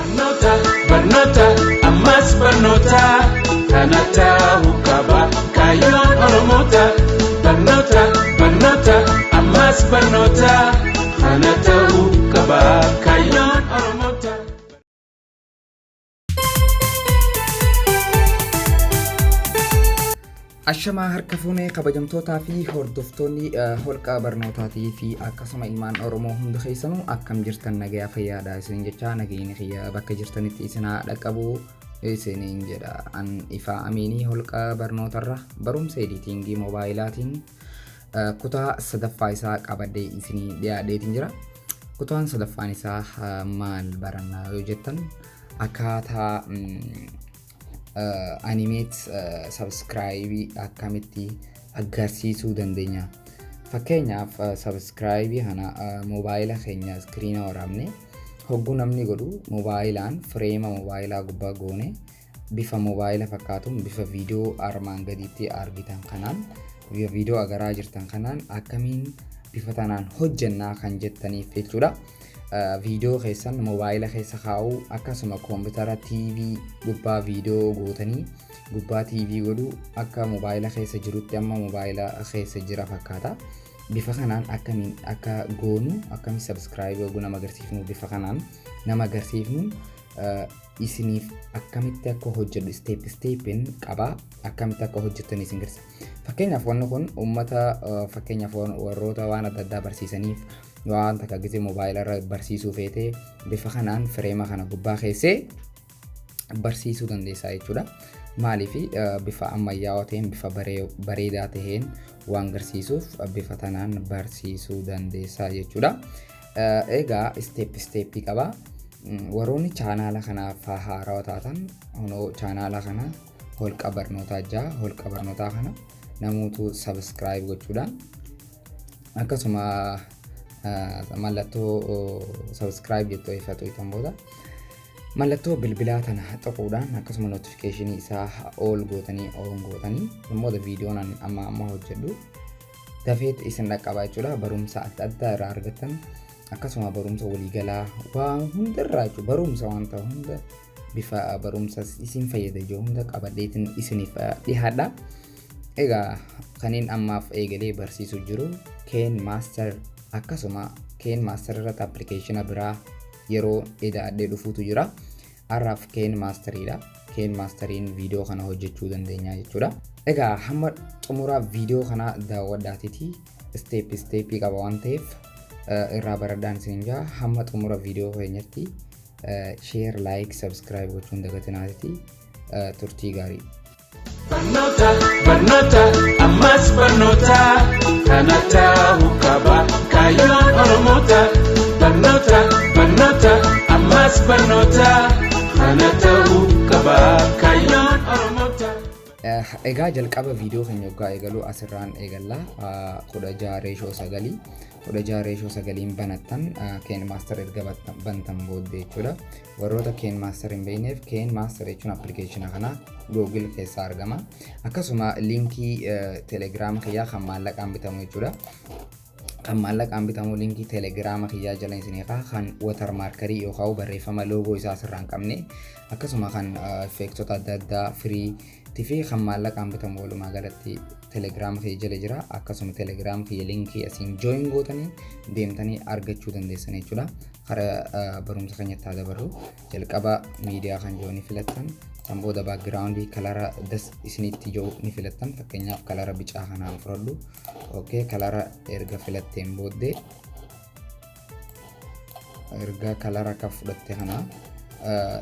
barnoota ammas barnoota kanata hukaba kayoon oromoota barnoota ammas barnoota kanata hukaba kayoon oromoota. Ashamaa harka fuunee kabajamtootaa fi hordoftoonni holqa barnootaatii fi akkasuma ilmaan Oromoo hunda keessanuu akkam jirtan nagayaa fayyaadha isin jechaa nagayni kiyya bakka jirtanitti isinaa dhaqqabuu isiniin jedha an Ifaa Aminii holqa barnootarra barumsa editingii moobaayilaatiin kutaa sadaffaa isaa qabadhee isinii dhiyaadheetiin jira. Kutaan sadaffaan isaa maal barannaa yoo jettan akkaataa animate subscribe akkamitti agarsiisuu dandeenya. Fakkeenyaaf subscribe kana moobaayila keenya screen waraabne hogguu namni godhu moobayilaan fireema moobayilaa gubbaa goone bifa moobayila fakkaatuun bifa viidiyoo armaan gadiitti argitan kanaan viidiyoo agaraa jirtan kanaan akkamiin bifa tanaan hojjannaa kan jettaniif jechuudha. Viidiyoo keessan moobayila keessa kaa'uu akkasuma koompitara TV gubbaa viidiyoo gootanii gubbaa TV godhu akka moobayila keessa jirutti amma moobayila keessa jira fakkaata. Bifa kanaan akkamiin akka goonu akkamiin subscribe godhu nama agarsiifnu bifa kanaan nama agarsiifnu isiniif akkamitti akka hojjedhu step-in qaba akkamitti akka hojjettan isin garsa. Fakkeenyaaf wanni kun uummata fakkeenyaaf warroota waan adda addaa barsiisaniif waan takka gisee moobayila irra barsiisuu feete bifa kanaan fireema kana gubbaa keessee barsiisuu dandeessaa jechuudha. Maaliif bifa ammayyaawaa ta'een bifa bareedaa ta'een waan agarsiisuuf bifa tanaan barsiisuu dandeessaa jechuudha. Egaa step qaba. Warroonni chaanaala kanaaf haarawaa taatan chaanaala kana holqa barnootaa kana namoota subscribe gochuudhaan akkasuma mallattoo subscribe jettoo ifatu itan booda mallattoo bilbilaa tana xuquudhaan akkasuma notification isaa all gootanii immoo viidiyoon amma hojjedhu dafeet isin dhaqqabaa jechuudha. Barumsa adda addaa irraa argattan akkasuma barumsa waliigalaa waan hundarraa jechuudha. Barumsa wanta hunda bifa barumsa isin fayyada jiru hunda qabadheetiin isiniif dhihaadha. Egaa kaniin ammaaf eegalee barsiisuu jiru Keen Master akkasuma Keen Master irratti application biraa yeroo eda'adhee dhufuutu jira. Arraaf Keen Masteridha. Keen Masteriin viidiyoo kana hojjechuu dandeenya jechuudha. Egaa hamma xumura viidiyoo kana daawwadhaatiti step qaba waan ta'eef irraa baradhaan isin jaa hamma xumura viidiyoo keenyatti share like subscribe gochuun dagatinaatiti turtii gaarii. Barnoota ammas barnoota kanata hukaba kayoon oromoota barnoota ammas barnoota kanata hukaba kayoon oromoota. Egaa jalqaba viidiyoo keenya waggaa eegaluu asirraan eegallaa 16:9 banattan Keen Master erga bantan booddee jechuudha. Warroota Keen Master hin beekneef Keen Master jechuun application kana Google keessa argama. Akkasuma linkii Telegram kiyyaa kan maallaqaan bitamu jechuudha. Kan maallaqaan bitamu linkii Telegram kiyyaa jala isinii kan watermarkerii yookaan barreeffama loogoo isaa asirraan qabne akkasuma kan effektota adda addaa free TV kan maallaqaan bitamu walumaa galatti Telegram kiyya jala jira. Akkasuma Telegram kiyya linkii asiin join gootanii deemtanii argachuu dandeessan jechuudha. Karaa barumsa keenyatti haa dabarru. Jalqaba miidiyaa kan jiru ni filattan. Kan booda backgroundii kalara isinitti jiru ni filattan. Fakkeenyaaf kalara bicaa kanaan fudhadhu. Okay, kalara erga filatteen booddee erga kalara akka fudhatte kana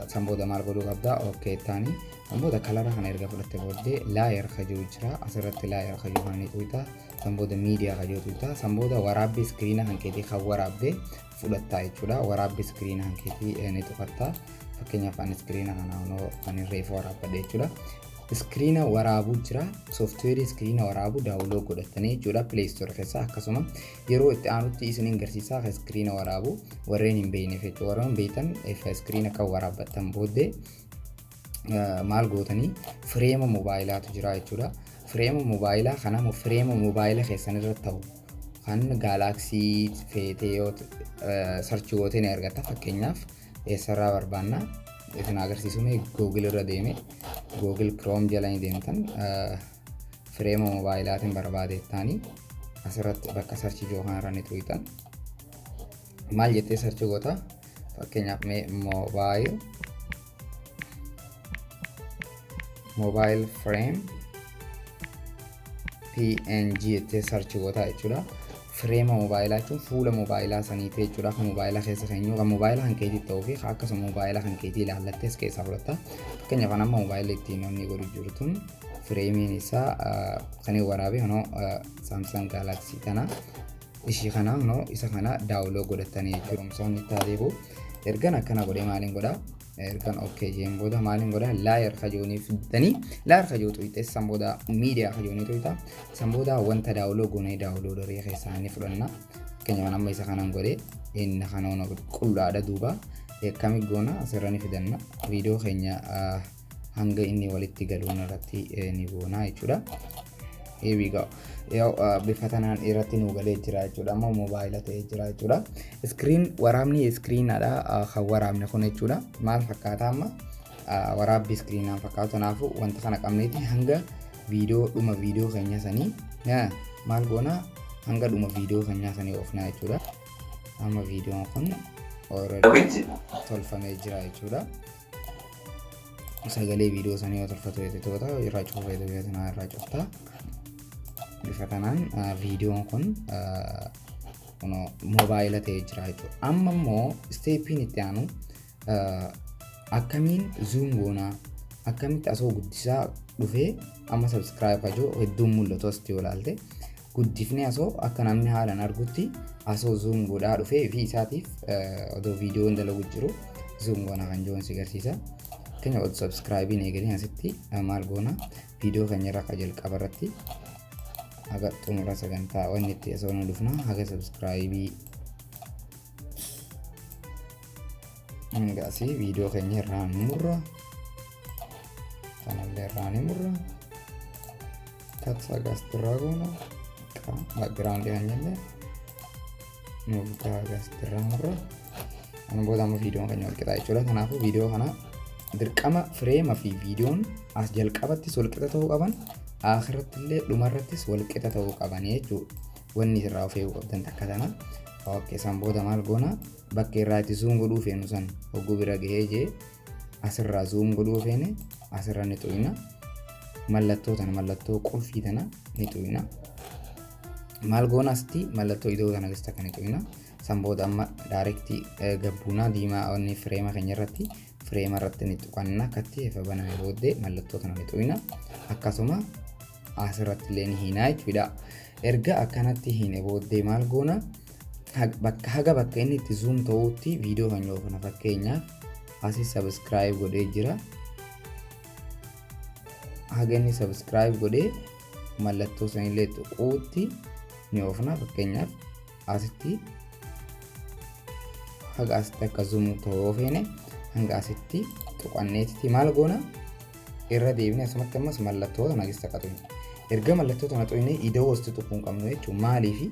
san booda maal godhuu qabda? Okay taani san booda kalara kana erga fudhatte booddee laayar ka jiru jira. Asirratti laayar ka jiru kan tuuta. San booda miidiyaa ka jiru tuuta. San booda waraabbii iskiriina hankeetii kan waraabdee fudhattaa jechuudha. Waraabbii iskiriina hankeetii ni tuqatta. Fakkeenyaaf ani iskiriina kana kan reefu waraabadhe jechuudha. Iskiriina waraabuu jira. Sooftiweerii iskiriina waraabuu daawunlood godhattanii jechuudha Play Store keessa. Akkasuma yeroo itti aanutti isiniin agarsiisaa iskiriina waraabuu warreen hin beekneef jechuudha. Warreen beektan iskiriina kan waraabbattan booddee maal gootanii fireema moobayilaatu jira jechuudha. Fireema moobayilaa kana fireema moobayila keessan irratti ta'u kan Galaxy feetee yoo sarchi gootee ni argata. Fakkeenyaaf eessarraa barbaanna isin agarsiisume Google irra deeme Google Chrome jala ni deemtan fireema moobaayilaatiin barbaadettaanii asirratti bakka sarchi jiru kanarra ni tuqxan maal jettee sarchi goota fakkeenyaaf mee mobile frame PNG jettee sarchi goota jechuudha. Fireema moobaayilaa jechuun fuula moobaayilaa sanii ta'e jechuudha. Kan moobaayilaa keessa seenyu kan moobaayilaa kan keetii ta'uu fi akkasuma moobaayilaa kan keetii ilaallattes keessaa fudhatta. Fakkeenyaaf amma moobaayilaa ittiin namni godhu jiru tun fireemiin isaa kan waraabe kanoo Samsung Galaxy kana ishii kana kanoo isa kana daawunlood godhattanii jechuudha. Misoonni taateefu ergan akkana godhee maaliin godhaa? Ergan okay jeen booda maaliin godhaa? Laayar kajoonii fidanii laayar kajoo tuqxee san booda miidiyaa kajoonii tuqxa san booda wanta daawunlood goonee daawunloodarii keessaa inni fudhanna. Fakkeenyaaf amma isa kanaan godhee inni kanoo qullaadha duuba akkami goona asirra ni fidanna viidiyoo keenya hanga inni walitti galuun irratti ni goona jechuudha. Here we go. Bifa tanaan irratti nu galee jira jechuudha. Amma moobaayila ta'ee jira jechuudha. Screen waraabni screenadha kan waraabne kun jechuudha. Maal fakkaata amma waraabbi screenaan fakkaatu kanaafuu wanta kana qabneeti hanga viidiyoo dhuma viidiyoo keenya sanii maal goona hanga dhuma viidiyoo keenya sanii oofna jechuudha. Amma viidiyoon kun already tolfamee jira jechuudha. Sagalee viidiyoo sanii tolfatu jechuudha. Irraa cufee irraa cufta. Bifa kanaan viidiyoon kun moobaayila ta'ee jira jechuudha. Amma immoo steepiin itti aanu akkamiin zoom goonaa akkamitti asoo guddisaa dhufee amma subscribe ajoo hedduun mul'atu asitti yoo ilaalte guddifnee asoo akka namni haalaan argutti asoo zoom godhaa dhufee fi isaatiif odoo viidiyoon dalagu jiru zoom goonaa kan jiruun si agarsiisa. Keenya odoo subscribe eegalee asitti maal goonaa viidiyoo keenya irra jalqaba irratti haga xumura sagantaa wanni itti asoo nu dhufna haga subscribe Enggak video keenya irraan murra kanallee irraan murra katsa gas dragona background keenyallee nuufta gas dragona ana booda amma video keenya wal qixa jechuudha. Kanaafuu video kana dirqama fireema fi viidiyoon as jalqabatti wal qixa ta'uu qaban akhiratti illee dhumarrattis wal qixa ta'uu qaban jechuudha. Wanni irraa of eeguu qabdan takka tana okay san booda maal goona bakka irraatti zoom godhuu feenu san hogguu bira gahee jee asirraa zoom godhuu feene asirra ni tuqina mallattoo tana mallattoo qulfii tana ni tuqina maal goona asti mallattoo idoo tana gasta kan ni tuqina san booda amma direct gabbuuna diimaa onni fireema keenya irratti fireema irratti ni tuqanna katti efa baname booddee mallattoo tana ni tuqina akkasuma asirratti illee ni hiinaa jechuudha. Erga akkanatti hiine booddee maal goona haga bakka inni itti zoom ta'utti viidiyoo kan yoo kana fakkeenyaaf asii subscribe godhee jira. Haga inni subscribe godhee mallattoo sanillee tuquutti ni oofna fakkeenyaaf asitti haga asitti akka zoom ta'uu feene hanga asitti tuqanneetti maal goona irra deebinee asumatti ammas mallattoo tana gista qatuun erga mallattoo tana tuqnee ida'uu wasti tuquun qabnu jechuun maaliifi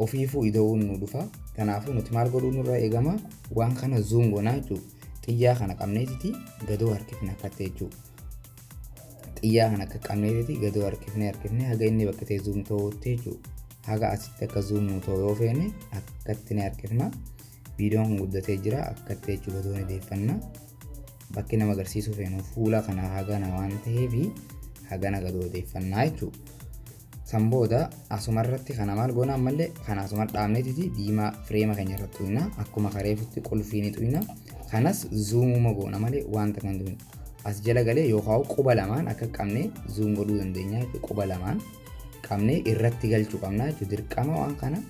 ofiifuu ida'uun nu dhufa. Kanaafuu nuti maal godhuu nurra eegama waan kana zoom goonaa jechuudha. Xiyyaa kana qabneetiti gadoo harkifne akkatti jechuudha. Xiyyaa kana akka qabneetiti gadoo harkifne haga inni bakka ta'e zoom ta'uutti jechuudha. Haga asitti akka zoom nu ta'u yoo feene akkatti ni harkifna. Viidiyoon kun guddatee jira akkatti jechuudha gadoo ni deeffanna. Bakki nama agarsiisuu feenu fuula kana hagana waan ta'eefi hagana gadoo deeffannaa jechuudha. San booda asumarratti kana maal goona ammallee kana asumar dhaabneetiti diimaa fireema keenya irratti tuqina akkuma kareefutti qulfiin tuqina kanas zoomuma goona malee wanta kan tuqina as jala galee yookaan quba lamaan akka qabnee zoom godhuu dandeenya quba lamaan qabnee irratti galchuu qabna jechuudha. Dirqama waan kana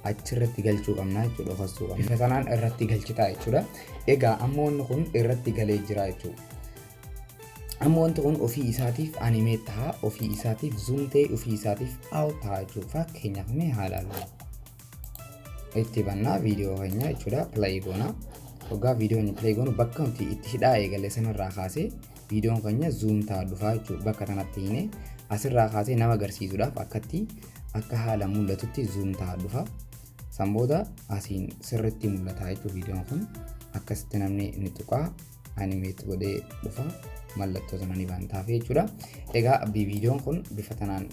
achirratti galchuu qabna jechuudha. Fassuu qabna bifa sanaan irratti galchitaa jechuudha. Egaa amma wanni kun irratti galee jira jechuudha. Amma wanti kun ofii isaatiif animate ta'a ofii isaatiif zoom ta'e ofii isaatiif out ta'a jechuudha. Fakkeenyaaf mee haalaan itti bannaa viidiyoo keenya jechuudha play goona. Waggaa viidiyoon play goonu bakka nuti itti hidhaa eegalee sanarraa kaasee viidiyoon keenya zoom ta'a dhufaa jechuudha. Bakka kanatti hine asirraa kaasee nama agarsiisuudhaaf akkatti akka haala mul'atutti zoom ta'a dhufa. San booda asiin sirriitti mul'ata jechuudha viidiyoon kun akkasitti namni inni tuqaa animate godhee dhufa mallattoo sana ni bantaa fi jechuudha. Egaa viidiyoon kun bifa tanaan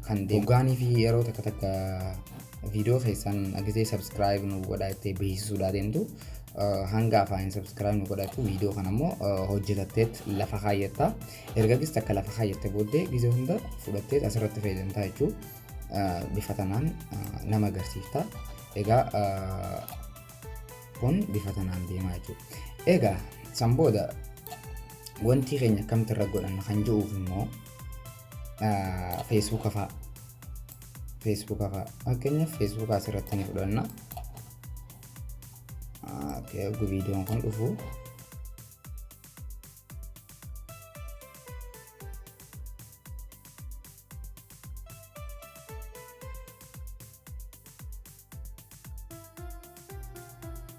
kan deegaanii fi yeroo takka viidiyoo keessan agisee subscribe nu godhaa itti beeksisuudhaa deemtu hanga afaan subscribe nu godhatu viidiyoo kana immoo hojjetatteet lafa kaayyattaa. Erga gis takka lafa kaayyatte booddee gisee hunda fudhatteet asirratti fayyadamtaa jechuudha. Bifa tanaan nama agarsiifta. Egaa kun bifa tanaan deemaa jechuudha. Egaa san booda wanti keenya akkamitti irra godhanna kan jiruuf immoo Facebook fa'a. Fakkeenyaaf Facebook asirratti ni fudhanna. Viidiyoon kun dhufu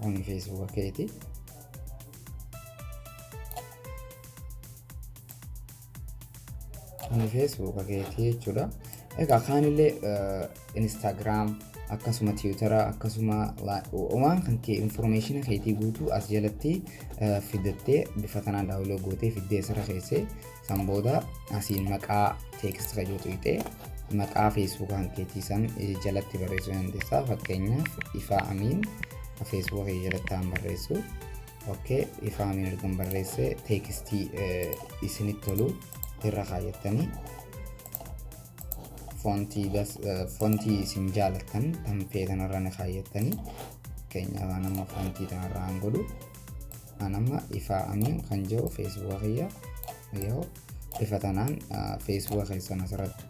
on Facebook keeti. On Facebook keeti jechuudha. Egaa kaanillee Instagram akkasuma Twitter akkasuma waan kan kee information keetii guutuu as jalatti fidattee bifa tanaan daawunlood gootee fiddee sirra keessee san booda asiin maqaa teekst qajeeltu itee maqaa Facebook kan keetii san jalatti barreessuu dandeessaa. Fakkeenyaaf Ifaa Amiin Facebook jalatti aan barreessu. Ifaa Amiin ergan barreessee teekstii isinitti tolu irra kaayyattanii fontii isin jaalatan tan feetan irra ni kaayyattanii. Fakkeenyaaf anamma fontii tanarraan godhu anamma Ifaa Amiin kan jiru Facebook yoo bifa tanaan Facebook keessan asirratti.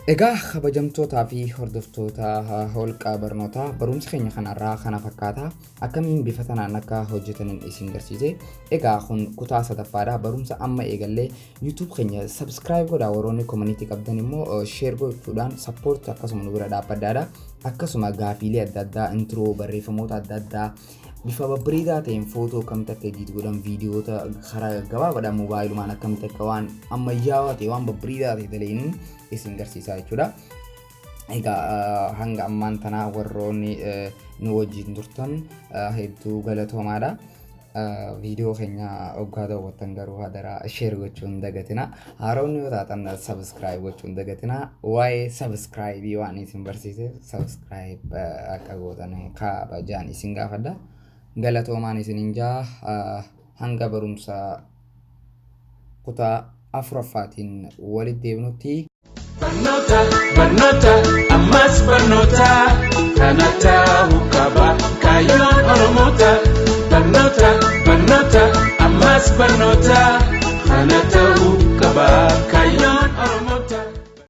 Egaa kabajamtootaa fi hordoftoota holqa barnootaa barumsa keenya kanarraa kana fakkaata. Akkamiin bifa tanaan akka hojjetaniin isin garsiise. Egaa kun kutaa sadaffaadha. Barumsa amma eegallee YouTube keenya subscribe godhaa. Warroonni community qabdan immoo share gochuudhaan support akkasuma nu bira dhaabbadhaadha. Akkasuma gaafiilee adda addaa intro barreeffamoota adda addaa bifa babbareedaa ta'een footoo akkamitti akka edit godhan viidiyoota karaa gabaabaadhaan moobaayilumaan akkamitti akka waan ammayyaawaa ta'e waan babbareedaa ta'e dala'iin isin garsiisaa jechuudha. Egaa hanga ammaan tanaa warroonni nu wajjin turtan hedduu galatoomaadha. Viidiyoo keenya oggaa daawwattan garuu hadaraa share gochuun dagatina. Haroonni yoo taatan subscribe gochuun dagatina. Waa'ee subscribe waan isin barsiise subscribe akka gootan kabajaan isin gaafadha. Galatoomaan isinin jaa hanga barumsa kutaa afuraffaatiin walitti deebinutti. Barnoota ammas barnoota kana ta'uu qaba kaayyoon Oromoota. Barnoota ammas barnoota.